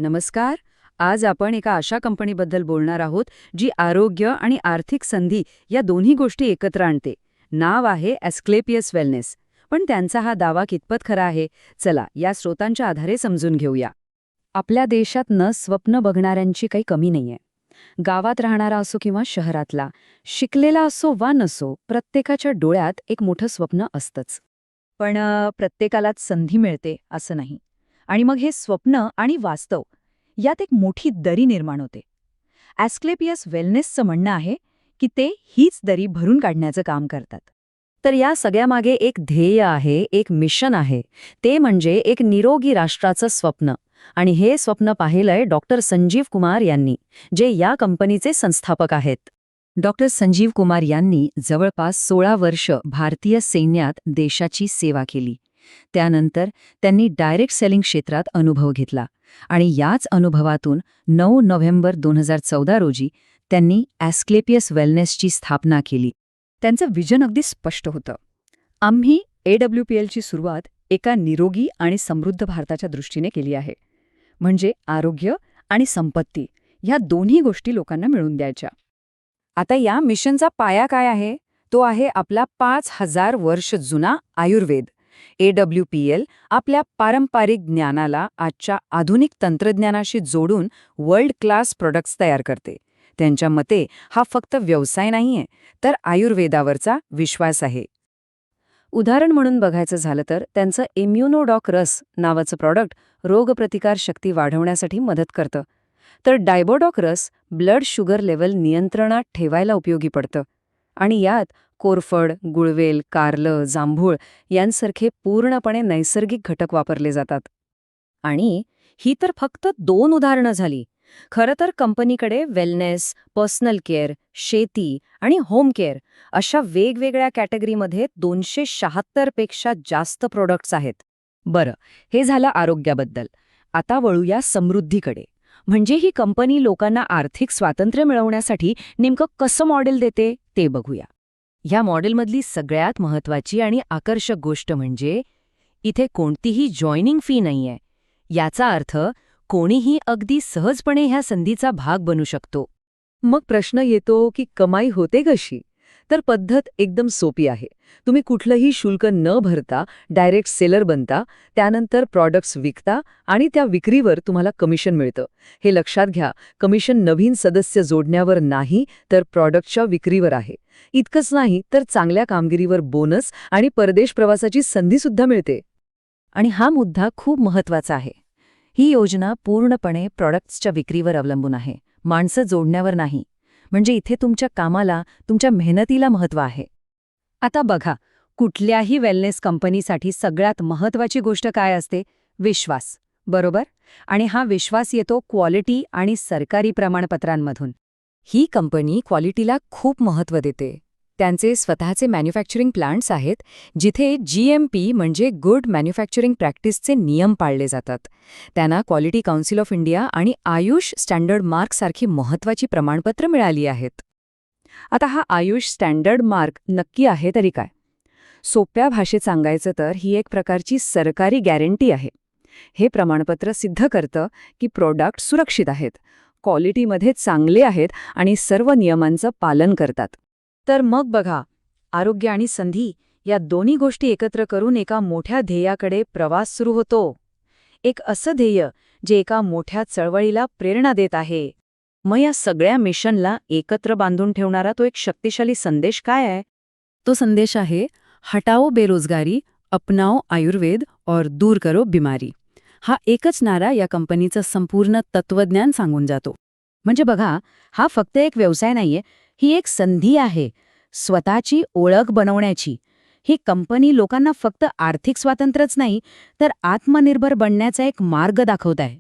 नमस्कार. आज आपण एका अशा कंपनीबद्दल बोलणार आहोत जी आरोग्य आणि आर्थिक संधी या दोन्ही गोष्टी एकत्र आणते. नाव आहे ॲस्क्लेपियस वेलनेस. पण त्यांचा हा दावा कितपत खरा आहे? चला या स्रोतांच्या आधारे समजून घेऊया. आपल्या देशात स्वप्न बघणाऱ्यांची काही कमी नाहीये. गावात राहणारा असो किंवा शहरातला, शिकलेला असो वा नसो, प्रत्येकाच्या डोळ्यात एक मोठं स्वप्न असतंच. पण प्रत्येकालाच संधी मिळते असं नाही. आणि मग हे स्वप्न आणि वास्तव यात एक मोठी दरी निर्माण होते. ॲस्क्लेपियस वेलनेसचं म्हणणं आहे की ते हीच दरी भरून काढण्याचं काम करतात. तर या सगळ्यामागे एक ध्येय आहे, एक मिशन आहे. ते म्हणजे एक निरोगी राष्ट्राचं स्वप्न. आणि हे स्वप्न पाहिलंय डॉक्टर संजीव कुमार यांनी, जे या कंपनीचे संस्थापक आहेत. डॉक्टर संजीव कुमार यांनी जवळपास 16 वर्ष भारतीय सैन्यात देशाची सेवा केली. त्यानंतर त्यांनी डायरेक्ट सेलिंग क्षेत्रात अनुभव घेतला आणि याच अनुभवातून 9 नोव्हेंबर 2014 रोजी त्यांनी ॲस्क्लेपियस वेलनेसची स्थापना केली. त्यांचं विजन अगदी स्पष्ट होतं. आम्ही AWPLची सुरुवात एका निरोगी आणि समृद्ध भारताच्या दृष्टीने केली आहे. म्हणजे आरोग्य आणि संपत्ती ह्या दोन्ही गोष्टी लोकांना मिळवून द्यायच्या. आता या मिशनचा पाया काय आहे? तो आहे आपला 5000 वर्ष जुना आयुर्वेद. AWPL आपल्या पारंपरिक ज्ञानाला आजच्या आधुनिक तंत्रज्ञानाशी जोडून वर्ल्ड क्लास प्रोडक्ट्स तयार करते. त्यांच्या मते हा फक्त व्यवसाय नाहीये, तर आयुर्वेदावरचा विश्वास आहे. उदाहरण म्हणून बघायचं झालं तर त्यांचं इम्युनोडॉक रस नावाचं प्रॉडक्ट रोगप्रतिकार शक्ती वाढवण्यासाठी मदत करतं. तर डायबोडॉक रस ब्लड शुगर लेवल नियंत्रणात ठेवायला उपयोगी पडतं. आणि यात कोरफड, गुळवेल, कारलं, जांभूळ यांसारखे पूर्णपणे नैसर्गिक घटक वापरले जातात. आणि ही तर फक्त 2 उदाहरणं झाली. खरं तर कंपनीकडे वेलनेस, पर्सनल केअर, शेती आणि होम केअर अशा वेगवेगळ्या कॅटेगरीमध्ये 276 पेक्षा जास्त प्रोडक्ट्स आहेत. बरं, हे झालं आरोग्याबद्दल. आता वळूया समृद्धीकडे. म्हणजे ही कंपनी लोकांना आर्थिक स्वातंत्र्य मिळवण्यासाठी नेमकं कसं मॉडेल देते ते बघूया. ह्या मॉडेलमधली सगळ्यात महत्त्वाची आणि आकर्षक गोष्ट म्हणजे इथे कोणतीही जॉईनिंग फी नाहीये. याचा अर्थ कोणीही अगदी सहजपणे ह्या संधीचा भाग बनू शकतो. मग प्रश्न येतो की कमाई होते कशी? तर पद्धत एकदम सोपी आहे. तुम्ही कुठलंही शुल्क न भरता डायरेक्ट सेलर बनता, त्यानंतर प्रॉडक्ट्स विकता आणि त्या विक्रीवर तुम्हाला कमिशन मिळतं. हे लक्षात घ्या, कमिशन नवीन सदस्य जोडण्यावर नाही, तर प्रॉडक्टच्या विक्रीवर आहे. इतकंच नाही तर चांगल्या कामगिरीवर बोनस आणि परदेश प्रवासाची संधीसुद्धा मिळते. आणि हा मुद्दा खूप महत्त्वाचा आहे. ही योजना पूर्णपणे प्रॉडक्ट्सच्या विक्रीवर अवलंबून आहे, माणसं जोडण्यावर नाही. म्हणजे इथे तुमच्या कामाला, तुमच्या मेहनतीला महत्त्व आहे. आता बघा, कुठल्याही वेलनेस कंपनीसाठी सगळ्यात महत्त्वाची गोष्ट काय असते? विश्वास, बरोबर? आणि हा विश्वास येतो क्वालिटी आणि सरकारी प्रमाणपत्रांमधून. ही कंपनी क्वालिटीला खूप महत्त्व देते. त्यांचे स्वतःचे मॅन्युफॅक्चरिंग प्लांट्स आहेत, जिथे GMP म्हणजे गुड मॅन्युफॅक्चरिंग प्रॅक्टिसचे नियम पाळले जातात. त्यांना क्वालिटी काउन्सिल ऑफ इंडिया आणि आयुष स्टँडर्ड मार्क सारखी महत्त्वाची प्रमाणपत्र मिळाली आहेत. आता हा आयुष स्टँडर्ड मार्क नक्की आहे तरी काय? सोप्या भाषेत सांगायचं तर ही एक प्रकारची सरकारी गॅरंटी आहे. हे प्रमाणपत्र सिद्ध करतं की प्रोडक्ट सुरक्षित आहेत, क्वालिटीमध्ये चांगले आहेत आणि सर्व नियमांचं पालन करतात. तर मग बघा, आरोग्य आणि संधी या दोन्ही गोष्टी एकत्र करून एका मोठ्या ध्येयाकडे प्रवास सुरू होतो. एक असं ध्येय जे एका मोठ्या चळवळीला प्रेरणा देत आहे. मग या सगळ्या मिशनला एकत्र बांधून ठेवणारा तो एक शक्तिशाली संदेश काय आहे? तो संदेश आहे, हटाओ बेरोजगारी, अपनाओ आयुर्वेद और दूर करो बिमारी. हा एकच नारा या कंपनीचं संपूर्ण तत्वज्ञान सांगून जातो. म्हणजे बघा, हा फक्त एक व्यवसाय नाहीये, ही एक संधी आहे स्वतःची ओळख बनवण्याची. ही कंपनी लोकांना फक्त आर्थिक स्वातंत्र्यच नाही, तर आत्मनिर्भर बनण्याचा एक मार्ग दाखवत आहे.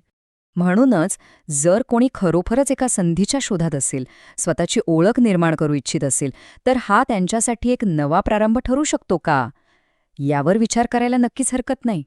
म्हणूनच जर कोणी खरोखरच एका संधीच्या शोधात असेल, स्वतःची ओळख निर्माण करू इच्छित असेल, तर हा त्यांच्यासाठी एक नवा प्रारंभ ठरू शकतो का? यावर विचार करायला नक्कीच हरकत नाही.